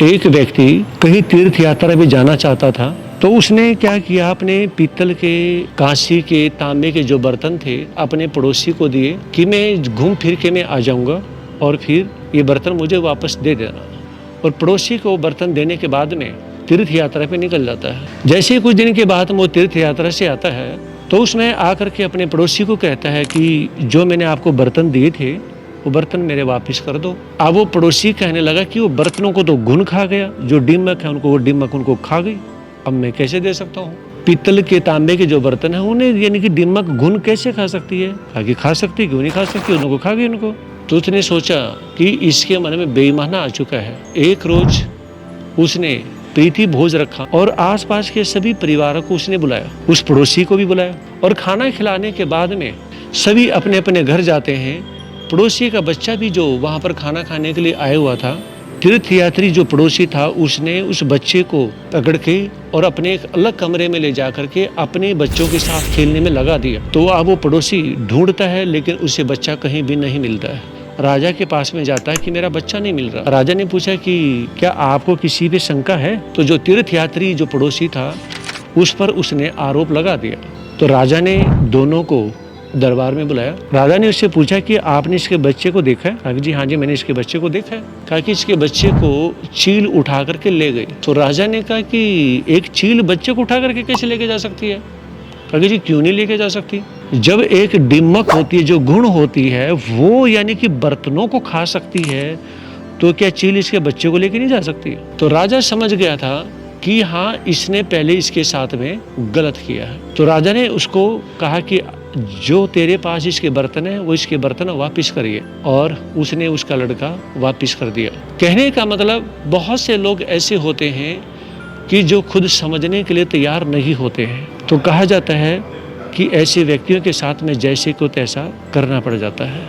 एक व्यक्ति कहीं तीर्थ यात्रा में जाना चाहता था, तो उसने क्या किया, अपने पीतल के, कांसी के, तांबे के जो बर्तन थे अपने पड़ोसी को दिए कि मैं घूम फिर के मैं आ जाऊंगा और फिर ये बर्तन मुझे वापस दे देना। और पड़ोसी को बर्तन देने के बाद में तीर्थ यात्रा पे निकल जाता है। जैसे ही कुछ दिन के बाद वो तीर्थ यात्रा से आता है तो उसने आकर के अपने पड़ोसी को कहता है कि जो मैंने आपको बर्तन दिए थे वो बर्तन मेरे वापस कर दो। अब वो पड़ोसी कहने लगा कि वो बर्तनों को तो घुन खा गया, जो डिमक है उनको, वो डिमक उनको खा गई, अब मैं कैसे दे सकता हूँ। पीतल के, तांबे के जो बर्तन है उन्हें यानी कि डिमक घुन कैसे खा सकती है, आगे खा सकती, क्यों नहीं खा सकती, उनको खा गई उनको। तो उसने सोचा कि इसके मन में बेईमाना आ चुका है। एक रोज उसने प्रीति भोज रखा और आसपास के सभी परिवारों को उसने बुलाया, उस पड़ोसी को भी बुलाया, और खाना खिलाने के बाद में सभी अपने अपने घर जाते हैं। पड़ोसी का बच्चा भी जो वहाँ पर खाना खाने के लिए आया हुआ था, तीर्थयात्री जो पड़ोसी था उसने उस बच्चे को पकड़ के और अपने एक अलग कमरे में ले जाकर के अपने बच्चों के साथ खेलने में लगा दिया। तो अब वो पड़ोसी ढूंढता है लेकिन उसे बच्चा कहीं भी नहीं मिलता है। राजा के पास में जाता है कि मेरा बच्चा नहीं मिल रहा। राजा ने पूछा कि क्या आपको किसी पे शंका है? तो जो तीर्थयात्री जो पड़ोसी था उस पर उसने आरोप लगा दिया। तो राजा ने दोनों को दरबार में बुलाया। राजा ने उससे पूछा कि आपने इसके बच्चे को देखा है? कहा जी हाँ जी, मैंने इसके बच्चे को देखा है। कहा कि इसके बच्चे को चील उठा करके ले गई। तो राजा ने कहा कि एक चील बच्चे को उठा करके कैसे लेके जा सकती है? कहा जी क्यों नहीं लेके जा सकती? जब एक डिमक होती है, जो गुण होती है, वो यानी कि बर्तनों को खा सकती है, तो क्या चील इसके बच्चे को लेके नहीं जा सकती? तो राजा समझ गया था कि हाँ, इसने पहले इसके साथ में गलत किया है। तो राजा ने उसको कहा कि जो तेरे पास इसके बर्तन है वो इसके बर्तन वापस करिए, और उसने उसका लड़का वापस कर दिया। कहने का मतलब बहुत से लोग ऐसे होते हैं कि जो खुद समझने के लिए तैयार नहीं होते हैं। तो कहा जाता है कि ऐसे व्यक्तियों के साथ में जैसे को तैसा करना पड़ जाता है।